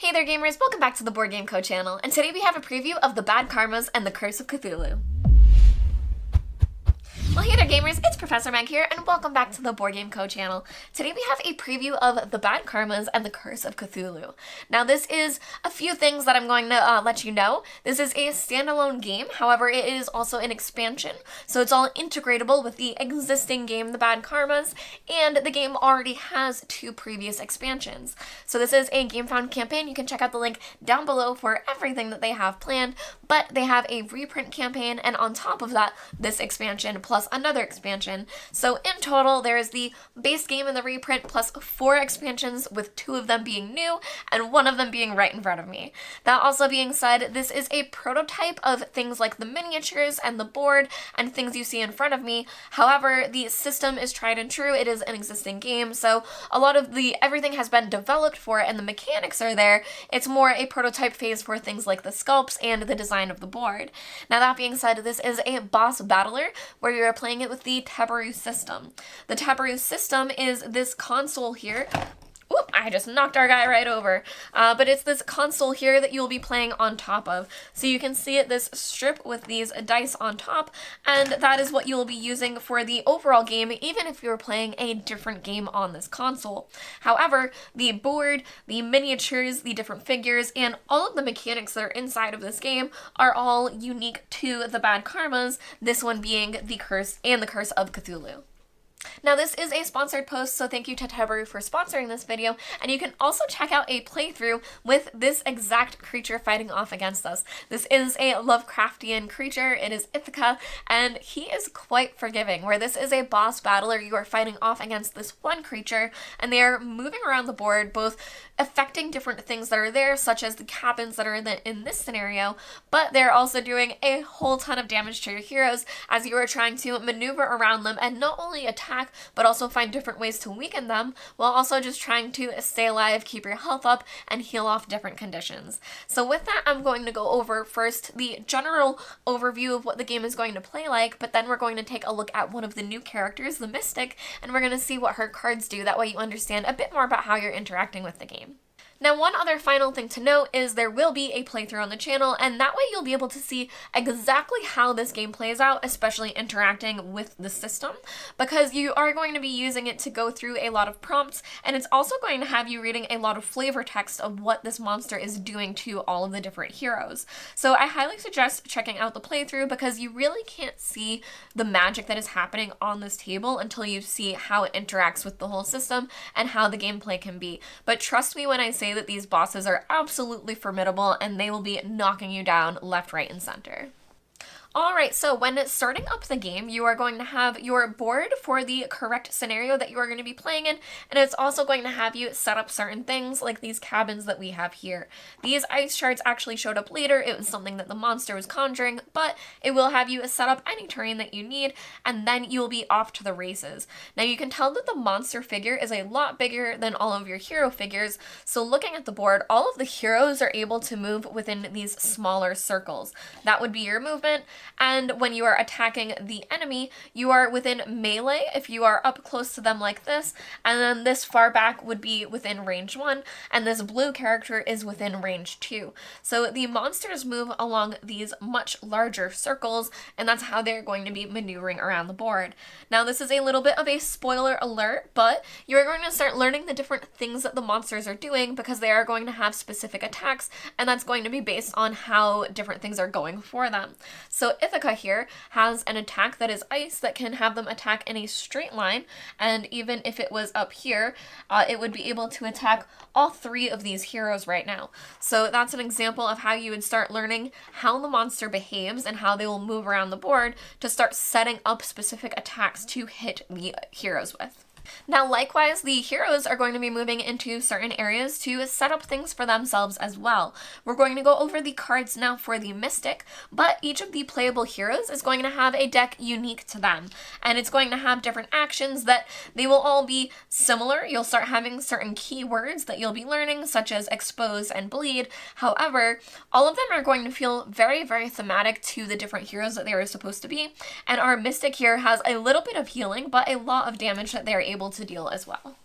Hey there gamers, welcome back to the Board Game Co channel, and today we have a preview of The Bad Karmas and the Curse of Cthulhu. Well, hey there gamers, it's Professor Meg here, and welcome back to the Board Game Co channel. Today we have a preview of The Bad Karmas and the Curse of Cthulhu. Now this is a few things that I'm going to let you know. This is a standalone game, however it is also an expansion, so it's all integratable with the existing game The Bad Karmas, and the game already has 2 previous expansions. So this is a GameFound campaign. You can check out the link down below for everything that they have planned, but they have a reprint campaign, and on top of that, this expansion plus another expansion. So in total, there is the base game and the reprint plus 4 expansions, with 2 of them being new and 1 of them being right in front of me. That also being said, this is a prototype of things like the miniatures and the board and things you see in front of me. However, the system is tried and true. It is an existing game, so a lot of everything has been developed for it and the mechanics are there. It's more a prototype phase for things like the sculpts and the design of the board. Now that being said, this is a boss battler where you're playing it with the Tabaru system. The Tabaru system is this console here. Whoop, I just knocked our guy right over. But it's this console here that you'll be playing on top of. So you can see it, this strip with these dice on top, and that is what you'll be using for the overall game, even if you're playing a different game on this console. However, the board, the miniatures, the different figures, and all of the mechanics that are inside of this game are all unique to the Bad Karmas, this one being the Curse and the Curse of Cthulhu. Now this is a sponsored post, so thank you to Tabaru for sponsoring this video, and you can also check out a playthrough with this exact creature fighting off against us. This is a Lovecraftian creature, it is Ithaca, and he is quite forgiving. Where this is a boss battler, you are fighting off against this one creature, and they are moving around the board, both affecting different things that are there, such as the cabins that are in this scenario, but they're also doing a whole ton of damage to your heroes as you are trying to maneuver around them and not only attack, but also find different ways to weaken them, while also just trying to stay alive, keep your health up, and heal off different conditions. So with that, I'm going to go over first the general overview of what the game is going to play like, but then we're going to take a look at one of the new characters, the Mystic, and we're going to see what her cards do. That way you understand a bit more about how you're interacting with the game. Now, one other final thing to note is there will be a playthrough on the channel, and that way you'll be able to see exactly how this game plays out, especially interacting with the system, because you are going to be using it to go through a lot of prompts, and it's also going to have you reading a lot of flavor text of what this monster is doing to all of the different heroes. So I highly suggest checking out the playthrough, because you really can't see the magic that is happening on this table until you see how it interacts with the whole system and how the gameplay can be. But trust me when I say that these bosses are absolutely formidable, and they will be knocking you down left, right, and center. Alright, so when starting up the game, you are going to have your board for the correct scenario that you are going to be playing in, and it's also going to have you set up certain things like these cabins that we have here. These ice shards actually showed up later. It was something that the monster was conjuring, but it will have you set up any terrain that you need, and then you'll be off to the races. Now you can tell that the monster figure is a lot bigger than all of your hero figures, so looking at the board, all of the heroes are able to move within these smaller circles. That would be your movement. And when you are attacking the enemy, you are within melee if you are up close to them like this, and then this far back would be within range 1, and this blue character is within range 2. So the monsters move along these much larger circles, and that's how they're going to be maneuvering around the board. Now this is a little bit of a spoiler alert, but you're going to start learning the different things that the monsters are doing, because they are going to have specific attacks, and that's going to be based on how different things are going for them. So Ithaca here has an attack that is ice that can have them attack in a straight line, and even if it was up here, it would be able to attack all 3 of these heroes right now. So that's an example of how you would start learning how the monster behaves and how they will move around the board to start setting up specific attacks to hit the heroes with. Now likewise, the heroes are going to be moving into certain areas to set up things for themselves as well. We're going to go over the cards now for the Mystic, but each of the playable heroes is going to have a deck unique to them, and it's going to have different actions that they will all be similar. You'll start having certain keywords that you'll be learning, such as expose and bleed. However, all of them are going to feel very, very thematic to the different heroes that they are supposed to be, and our Mystic here has a little bit of healing, but a lot of damage that they are able to deal as well.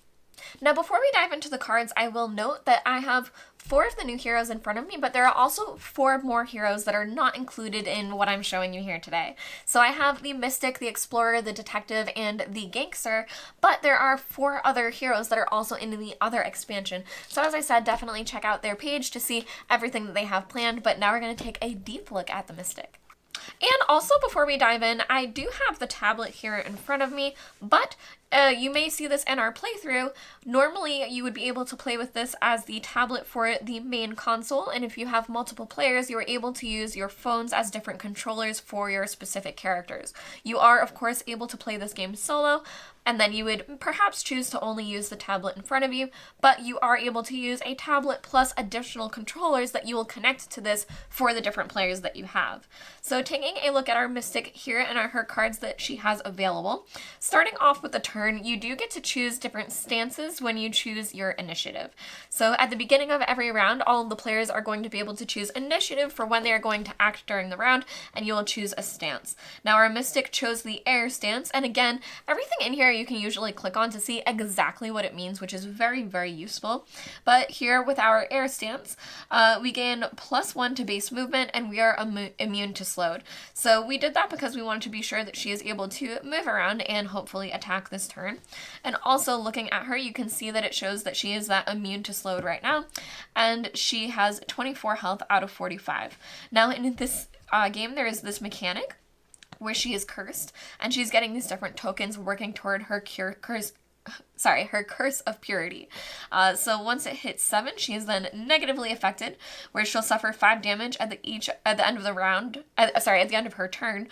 Now, before we dive into the cards, I will note that I have 4 of the new heroes in front of me, but there are also 4 more heroes that are not included in what I'm showing you here today. So I have the Mystic, the Explorer, the Detective, and the Gangster, but there are 4 other heroes that are also in the other expansion. So as I said, definitely check out their page to see everything that they have planned, but now we're going to take a deep look at the Mystic. And also, before we dive in, I do have the tablet here in front of me, but you may see this in our playthrough. Normally, you would be able to play with this as the tablet for the main console, and if you have multiple players, you are able to use your phones as different controllers for your specific characters. You are, of course, able to play this game solo, and then you would perhaps choose to only use the tablet in front of you, but you are able to use a tablet plus additional controllers that you will connect to this for the different players that you have. So taking a look at our Mystic here and her cards that she has available, starting off with the turn, you do get to choose different stances when you choose your initiative. So at the beginning of every round, all of the players are going to be able to choose initiative for when they are going to act during the round, and you will choose a stance. Now our Mystic chose the air stance, and again, everything in here you can usually click on to see exactly what it means, which is very, very useful. But here with our air stance, we gain +1 to base movement, and we are immune to slowed. So we did that because we wanted to be sure that she is able to move around and hopefully attack this turn. And also looking at her, you can see that it shows that she is that immune to slowed right now, and she has 24 health out of 45. Now in this game, there is this mechanic where she is cursed, and she's getting these different tokens working toward her curse of purity. So once it hits 7, she is then negatively affected, where she'll suffer 5 damage at the end of the round. At the end of her turn,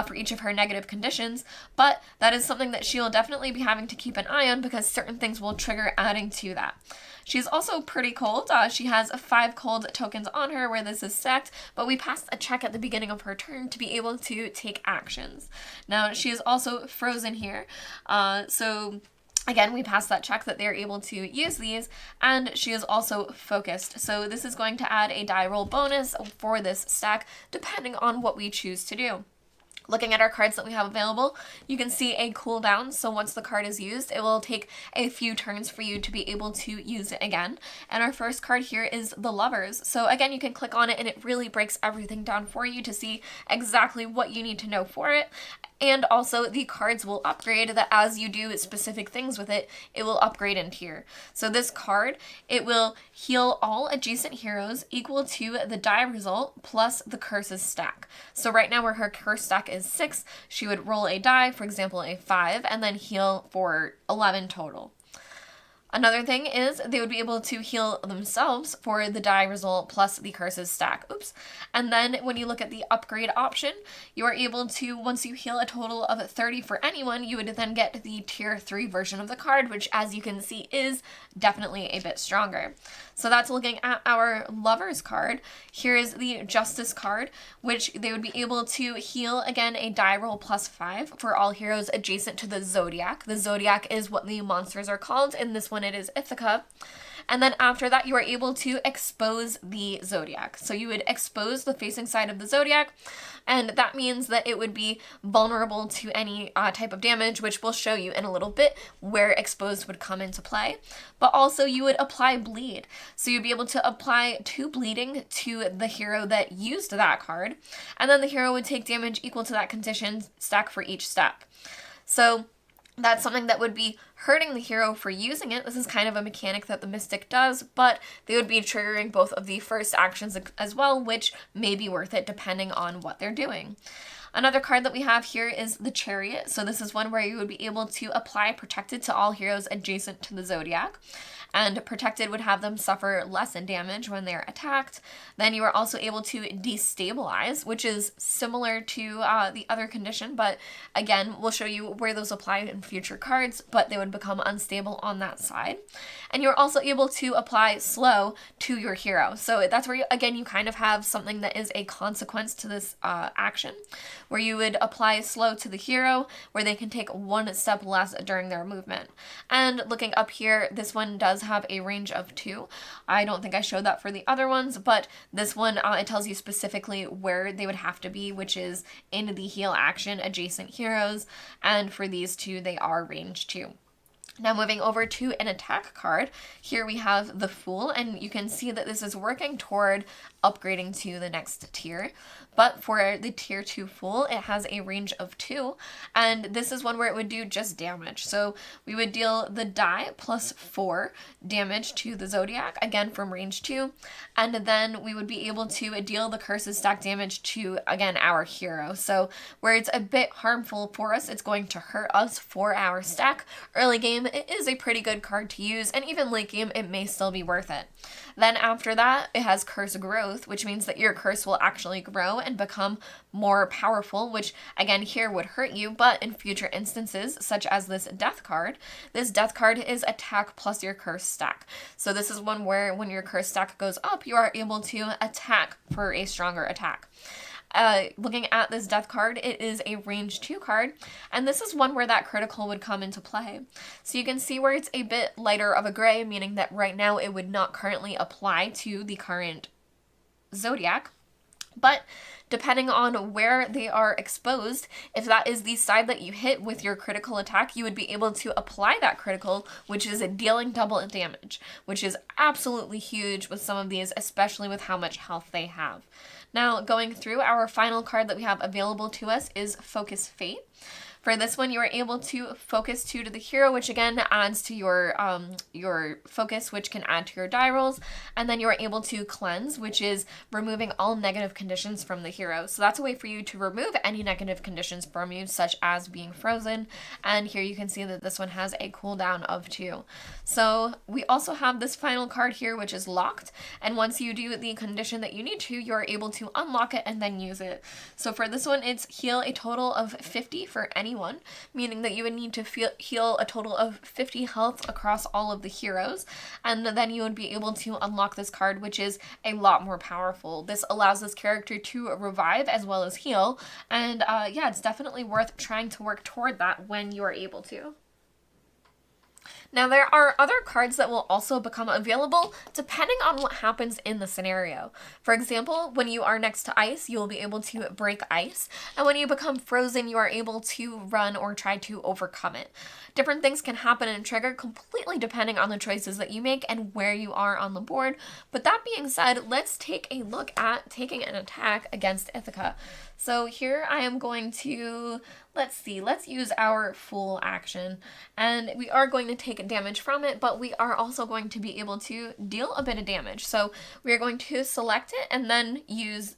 for each of her negative conditions. But that is something that she will definitely be having to keep an eye on, because certain things will trigger adding to that. She's also pretty cold. She has 5 cold tokens on her where this is stacked, but we passed a check at the beginning of her turn to be able to take actions. Now she is also frozen here, so again, we passed that check that they're able to use these, and she is also focused. So this is going to add a die roll bonus for this stack, depending on what we choose to do. Looking at our cards that we have available, you can see a cooldown. So once the card is used, it will take a few turns for you to be able to use it again. And our first card here is the Lovers. So again, you can click on it and it really breaks everything down for you to see exactly what you need to know for it. And also the cards will upgrade, that as you do specific things with it, it will upgrade in tier. So this card, it will heal all adjacent heroes equal to the die result plus the curses stack. So right now where her curse stack is 6, she would roll a die, for example a 5, and then heal for 11 total. Another thing is they would be able to heal themselves for the die result plus the curses stack. Oops. And then when you look at the upgrade option, you are able to, once you heal a total of 30 for anyone, you would then get the tier 3 version of the card, which as you can see is definitely a bit stronger. So that's looking at our Lovers card. Here is the Justice card, which they would be able to heal, again, a die roll +5 for all heroes adjacent to the Zodiac. The Zodiac is what the monsters are called. In this one, it is Ithaca. And then after that, you are able to expose the Zodiac. So you would expose the facing side of the Zodiac, and that means that it would be vulnerable to any type of damage, which we'll show you in a little bit where exposed would come into play. But also you would apply bleed. So you'd be able to apply 2 bleeding to the hero that used that card, and then the hero would take damage equal to that condition stack for each step. So that's something that would be hurting the hero for using it. This is kind of a mechanic that the Mystic does, but they would be triggering both of the first actions as well, which may be worth it depending on what they're doing. Another card that we have here is the Chariot. So this is one where you would be able to apply Protected to all heroes adjacent to the Zodiac. And Protected would have them suffer less in damage when they're attacked. Then you are also able to destabilize, which is similar to the other condition, but again, we'll show you where those apply in future cards, but they would become unstable on that side. And you're also able to apply slow to your hero. So that's where, you kind of have something that is a consequence to this action, where you would apply slow to the hero, where they can take 1 step less during their movement. And looking up here, this one does have a range of 2. I don't think I showed that for the other ones, but this one, it tells you specifically where they would have to be, which is in the heal action adjacent heroes, and for these 2, they are range 2. Now moving over to an attack card, here we have the Fool, and you can see that this is working toward upgrading to the next tier. But for the tier 2 Fool, it has a range of 2, and this is one where it would do just damage. So we would deal the die plus 4 damage to the Zodiac, again from range 2, and then we would be able to deal the Curses stack damage to, again, our hero. So where it's a bit harmful for us, it's going to hurt us for our stack. Early game, it is a pretty good card to use, and even late game, it may still be worth it. Then after that, it has Curse Growth, which means that your curse will actually grow and become more powerful, which again here would hurt you, but in future instances, such as this death card is attack plus your curse stack. So this is one where when your curse stack goes up, you are able to attack for a stronger attack. Looking at this death card, it is a range 2 card, and this is one where that critical would come into play. So you can see where it's a bit lighter of a gray, meaning that right now it would not currently apply to the current Zodiac, but depending on where they are exposed, if that is the side that you hit with your critical attack, you would be able to apply that critical, which is dealing double damage, which is absolutely huge with some of these, especially with how much health they have. Now, going through, our final card that we have available to us is Focus Fate. For this one, you are able to focus 2 to the hero, which again adds to your focus, which can add to your die rolls. And then you are able to cleanse, which is removing all negative conditions from the hero. So that's a way for you to remove any negative conditions from you, such as being frozen. And here you can see that this one has a cooldown of 2. So we also have this final card here, which is Locked. And once you do the condition that you need to, you are able to unlock it and then use it. So for this one, it's heal a total of 50 for anyone, meaning that you would need to heal a total of 50 health across all of the heroes, and then you would be able to unlock this card, which is a lot more powerful. This allows this character to revive as well as heal, and yeah, it's definitely worth trying to work toward that when you are able to. Now, there are other cards that will also become available depending on what happens in the scenario. For example, when you are next to ice, you will be able to break ice, and when you become frozen, you are able to run or try to overcome it. Different things can happen and trigger completely depending on the choices that you make and where you are on the board. But that being said, let's take a look at taking an attack against Ithaca. So here I am going to, let's use our Fool action, and we are going to take damage from it, but we are also going to be able to deal a bit of damage. So we are going to select it and then use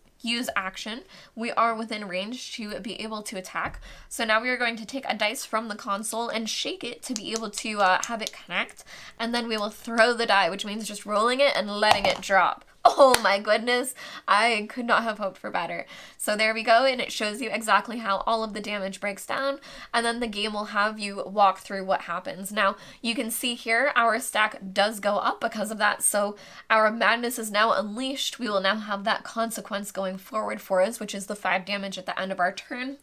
action. We are within range to be able to attack. So now we are going to take a dice from the console and shake it to be able to have it connect, and then we will throw the die, which means just rolling it and letting it drop. Oh my goodness, I could not have hoped for better. So there we go, and it shows you exactly how all of the damage breaks down, and then the game will have you walk through what happens. Now, you can see here our stack does go up because of that, so our madness is now unleashed. We will now have that consequence going forward for us, which is the 5 damage at the end of our turn.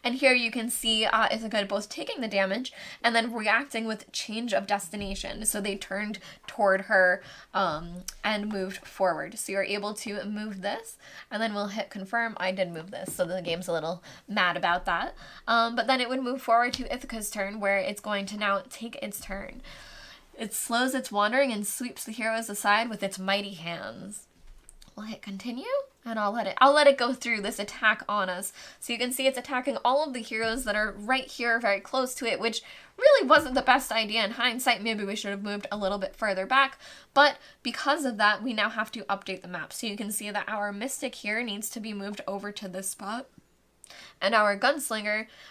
And here you can see Ithaca both taking the damage and then reacting with change of destination. So they turned toward her and moved forward. So you're able to move this, and then we'll hit confirm. I did move this, so the game's a little mad about that. But then it would move forward to Ithaca's turn, where it's going to now take its turn. It slows its wandering and sweeps the heroes aside with its mighty hands. We'll hit continue, and I'll let it go through this attack on us. So you can see it's attacking all of the heroes that are right here, very close to it, which really wasn't the best idea in hindsight. Maybe we should have moved a little bit further back, but because of that, we now have to update the map. So you can see that our Mystic here needs to be moved over to this spot, and our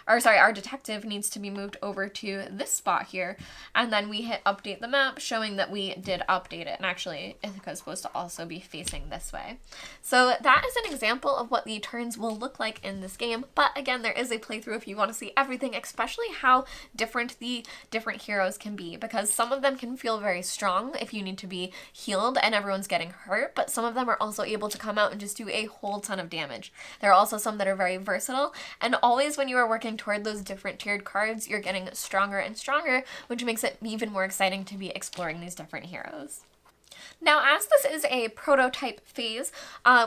our detective needs to be moved over to this spot here, and then we hit update the map, showing that we did update it, and actually Ithaca is supposed to also be facing this way. So that is an example of what the turns will look like in this game, but again, there is a playthrough if you want to see everything, especially how different the different heroes can be, because some of them can feel very strong if you need to be healed and everyone's getting hurt, but some of them are also able to come out and just do a whole ton of damage. There are also some that are very versatile, and always when you are working toward those different tiered cards, you're getting stronger and stronger, which makes it even more exciting to be exploring these different heroes. Now, as this is a prototype phase,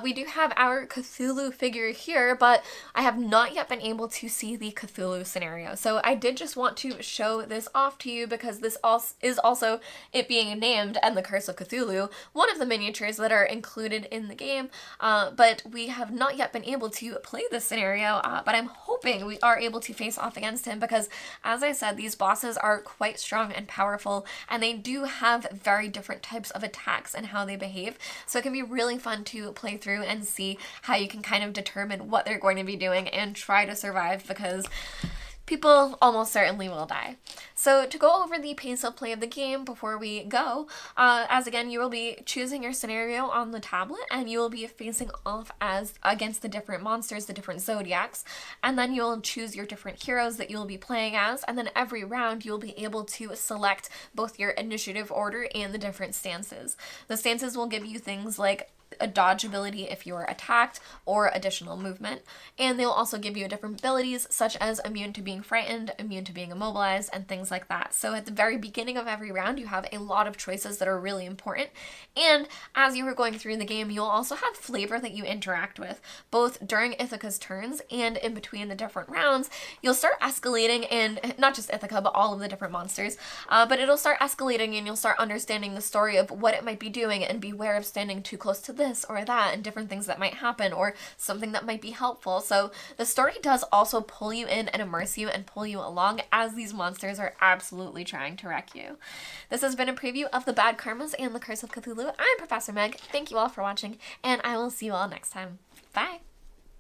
we do have our Cthulhu figure here, but I have not yet been able to see the Cthulhu scenario. So I did just want to show this off to you because this is also, it being named and the Curse of Cthulhu, one of the miniatures that are included in the game, but we have not yet been able to play this scenario, but I'm hoping we are able to face off against him because, as I said, these bosses are quite strong and powerful, and they do have very different types of attacks and how they behave. So it can be really fun to play through and see how you can kind of determine what they're going to be doing and try to survive, because people almost certainly will die. So to go over the pace of play of the game before we go, as again, you will be choosing your scenario on the tablet, and you will be facing off as against the different monsters, the different zodiacs, and then you'll choose your different heroes that you'll be playing as, and then every round you'll be able to select both your initiative order and the different stances. The stances will give you things like a dodge ability if you are attacked, or additional movement, and they'll also give you different abilities such as immune to being frightened, immune to being immobilized, and things like that. So at the very beginning of every round you have a lot of choices that are really important, and as you are going through the game you'll also have flavor that you interact with, both during Ithaca's turns and in between the different rounds. You'll start escalating, and not just Ithaca but all of the different monsters, but it'll start escalating and you'll start understanding the story of what it might be doing, and beware of standing too close to this or that and different things that might happen, or something that might be helpful. So the story does also pull you in and immerse you and pull you along as these monsters are absolutely trying to wreck you. This has been a preview of the Bad Karmas and the Curse of Cthulhu. I'm Professor Meg. Thank you all for watching, and I will see you all next time. Bye!